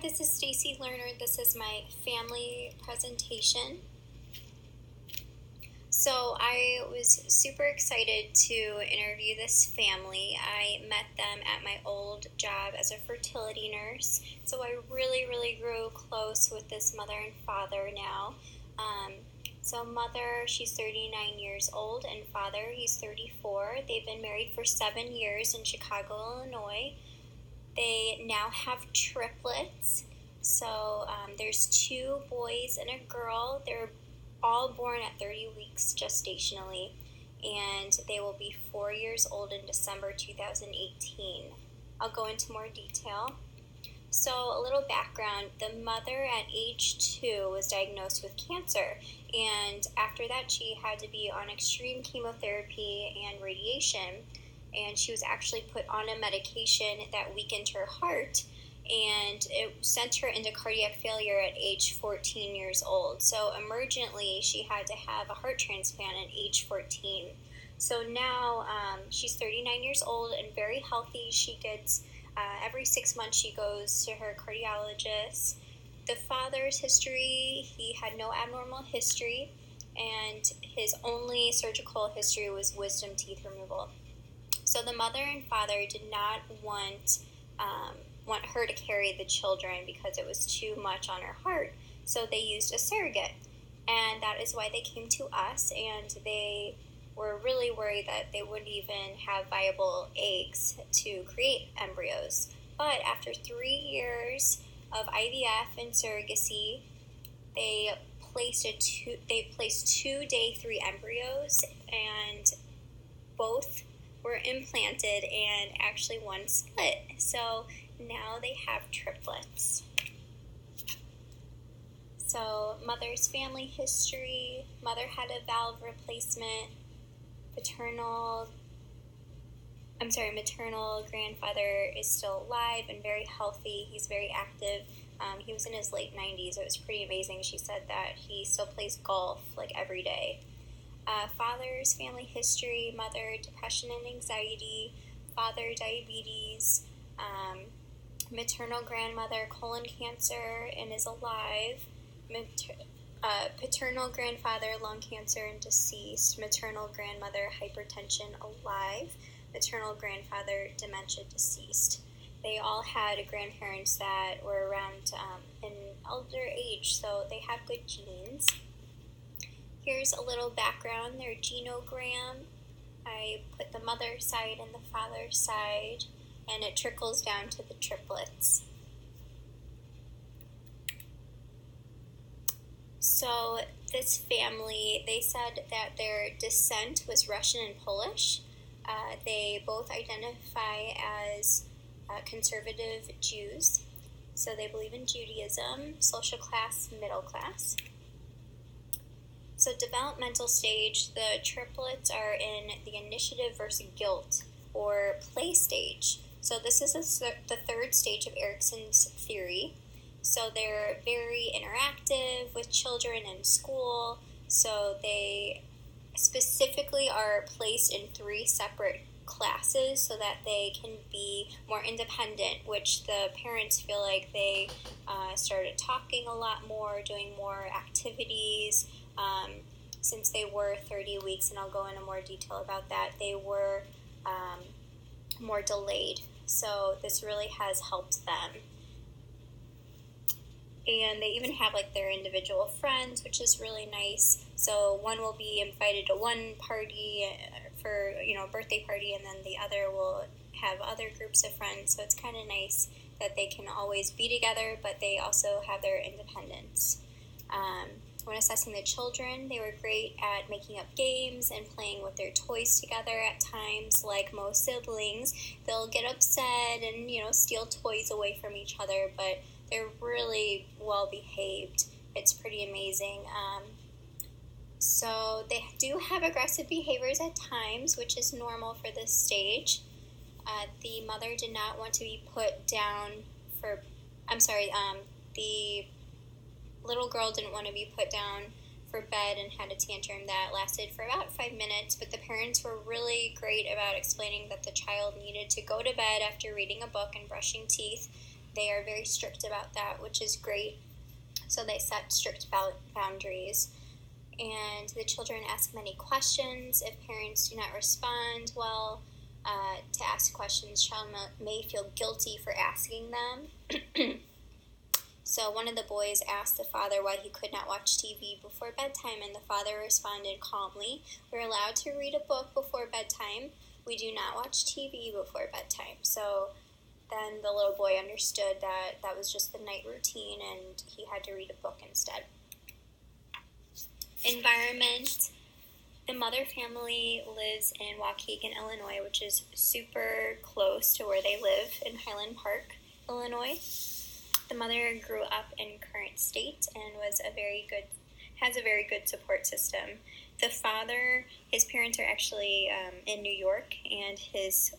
this is Stacy Lerner. This is my family presentation. So I was super excited to interview this family. I met them at my old job as a fertility nurse. So I really grew close with this mother and father now. So mother, she's 39 years old, and father, he's 34. They've been married for 7 years in Chicago, Illinois. They now have triplets. So there's 2 boys and a girl. They're all born at 30 weeks gestationally, and they will be 4 years old in December 2018. I'll go into more detail. So a little background, the mother at age 2 was diagnosed with cancer, and after that she had to be on extreme chemotherapy and radiation, and she was actually put on a medication that weakened her heart, and it sent her into cardiac failure at age 14 years old. So emergently, she had to have a heart transplant at age 14. So now she's 39 years old and very healthy. She gets, every 6 months she goes to her cardiologist. The father's history, he had no abnormal history, and his only surgical history was wisdom teeth removal. So the mother and father did not want her to carry the children because it was too much on her heart. So they used a surrogate, and that is why they came to us, and they were really worried that they wouldn't even have viable eggs to create embryos. But after 3 years of IVF and surrogacy, they placed 2 day 3 embryos, and both were implanted, and actually one split. So now they have triplets. So mother's family history: mother had a valve replacement. Maternal grandfather is still alive and very healthy. He's very active. He was in his late 90s. It was pretty amazing. She said that he still plays golf like every day. Father's family history: mother, depression and anxiety. Father, diabetes. Maternal grandmother, colon cancer and is alive. Paternal grandfather, lung cancer and deceased. Maternal grandmother, hypertension, alive. Maternal grandfather, dementia, deceased. They all had grandparents that were around an elder age, so they have good genes. Here's a little background, their genogram. I put the mother's side and the father's side, and it trickles down to the triplets. So this family, they said that their descent was Russian and Polish. They both identify as conservative Jews. So they believe in Judaism, social class, middle class. So developmental stage, the triplets are in the initiative versus guilt or play stage. So this is the third stage of Erikson's theory. So they're very interactive with children in school. So they specifically are placed in 3 separate classes so that they can be more independent, which the parents feel like they started talking a lot more, doing more activities. Since they were 30 weeks, and I'll go into more detail about that, they were more delayed. So this really has helped them. And they even have like their individual friends, which is really nice. So one will be invited to one party for, a birthday party, and then the other will have other groups of friends. So it's kind of nice that they can always be together, but they also have their independence. When assessing the children, they were great at making up games and playing with their toys together at times. Like most siblings, they'll get upset and, steal toys away from each other, but they're really well behaved. It's pretty amazing. So they do have aggressive behaviors at times, which is normal for this stage. The mother did not want to be put down the little girl didn't want to be put down for bed and had a tantrum that lasted for about 5 minutes, but the parents were really great about explaining that the child needed to go to bed after reading a book and brushing teeth. they are very strict about that, which is great. So they set strict boundaries. And the children ask many questions. If parents do not respond well to ask questions, child may feel guilty for asking them. So one of the boys asked the father why he could not watch TV before bedtime, and the father responded calmly, "We're allowed to read a book before bedtime. We do not watch TV before bedtime." So then the little boy understood that that was just the night routine and he had to read a book instead. Environment. The Mother family lives in Waukegan, Illinois, which is super close to where they live in Highland Park, Illinois. The mother grew up in Current State and has a very good support system. The father, his parents are actually in New York, and his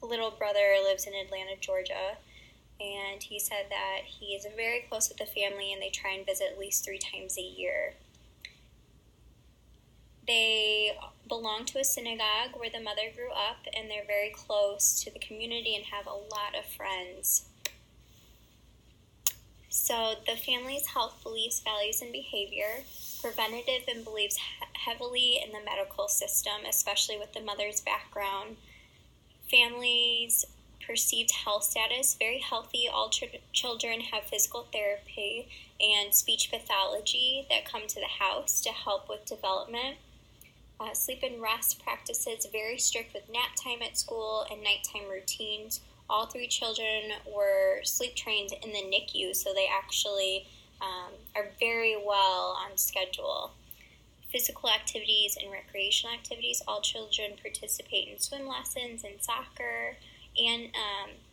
little brother lives in Atlanta, Georgia. And he said that he is very close with the family, and they try and visit at least 3 times a year. They belong to a synagogue where the mother grew up, and they're very close to the community and have a lot of friends. So the family's health beliefs, values, and behavior. Preventative and believes heavily in the medical system, especially with the mother's background. Family's perceived health status, very healthy. All children have physical therapy and speech pathology that come to the house to help with development. Sleep and rest practices, very strict with nap time at school and nighttime routines. All 3 children were sleep trained in the NICU, so they actually are very well on schedule. Physical activities and recreational activities. All children participate in swim lessons and soccer, and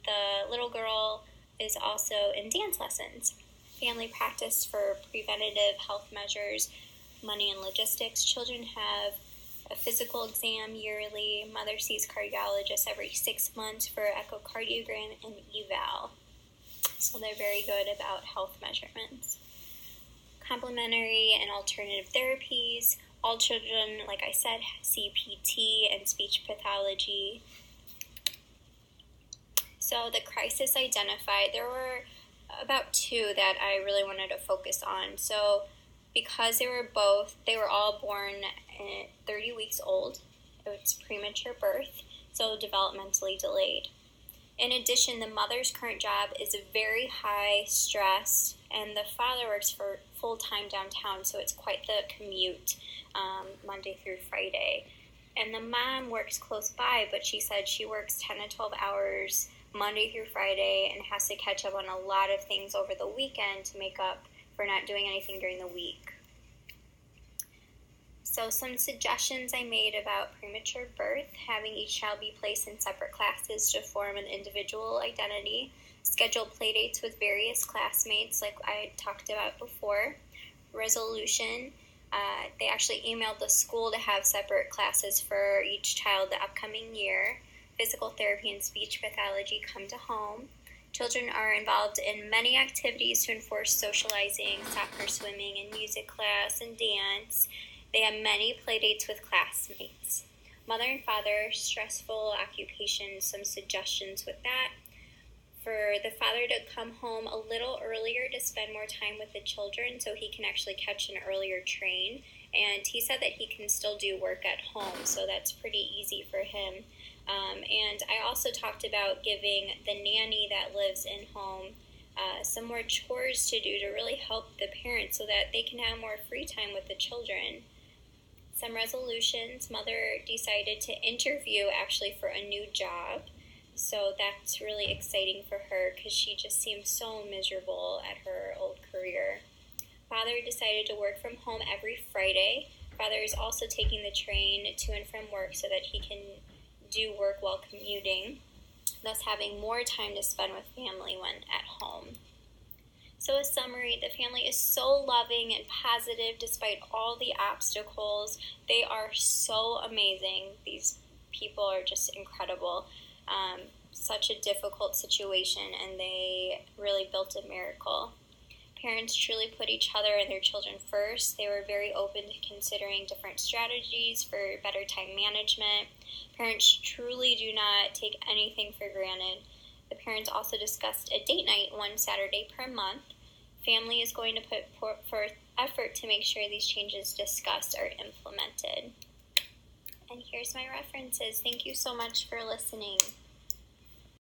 the little girl is also in dance lessons. Family practice for preventative health measures, money and logistics. Children have a physical exam yearly. Mother sees cardiologists every 6 months for echocardiogram and eval. So they're very good about health measurements. Complementary and alternative therapies. All children, like I said, see PT and speech pathology. So the crisis identified, there were about 2 that I really wanted to focus on. So because they were all born at 30 weeks old, it's premature birth, so developmentally delayed. In addition, the mother's current job is very high stress, and the father works for full-time downtown, so it's quite the commute Monday through Friday. And the mom works close by, but she said she works 10 to 12 hours Monday through Friday and has to catch up on a lot of things over the weekend to make up for not doing anything during the week. So some suggestions I made about premature birth: having each child be placed in separate classes to form an individual identity, schedule play dates with various classmates like I talked about before, resolution. They actually emailed the school to have separate classes for each child the upcoming year. Physical therapy and speech pathology come to home. Children are involved in many activities to enforce socializing, soccer, swimming, and music class, and dance. They have many play dates with classmates. Mother and father, stressful occupation, some suggestions with that. For the father to come home a little earlier to spend more time with the children so he can actually catch an earlier train. And he said that he can still do work at home, so that's pretty easy for him. And I also talked about giving the nanny that lives in home some more chores to do to really help the parents so that they can have more free time with the children. Some resolutions: mother decided to interview actually for a new job, so that's really exciting for her because she just seemed so miserable at her old career. Father decided to work from home every Friday. Father is also taking the train to and from work so that he can do work while commuting, thus having more time to spend with family when at home. So a summary: the family is so loving and positive despite all the obstacles. They are so amazing. These people are just incredible. Such a difficult situation, and they really built a miracle. Parents truly put each other and their children first. They were very open to considering different strategies for better time management. Parents truly do not take anything for granted. The parents also discussed a date night one Saturday per month. Family is going to put forth effort to make sure these changes discussed are implemented. And here's my references. Thank you so much for listening.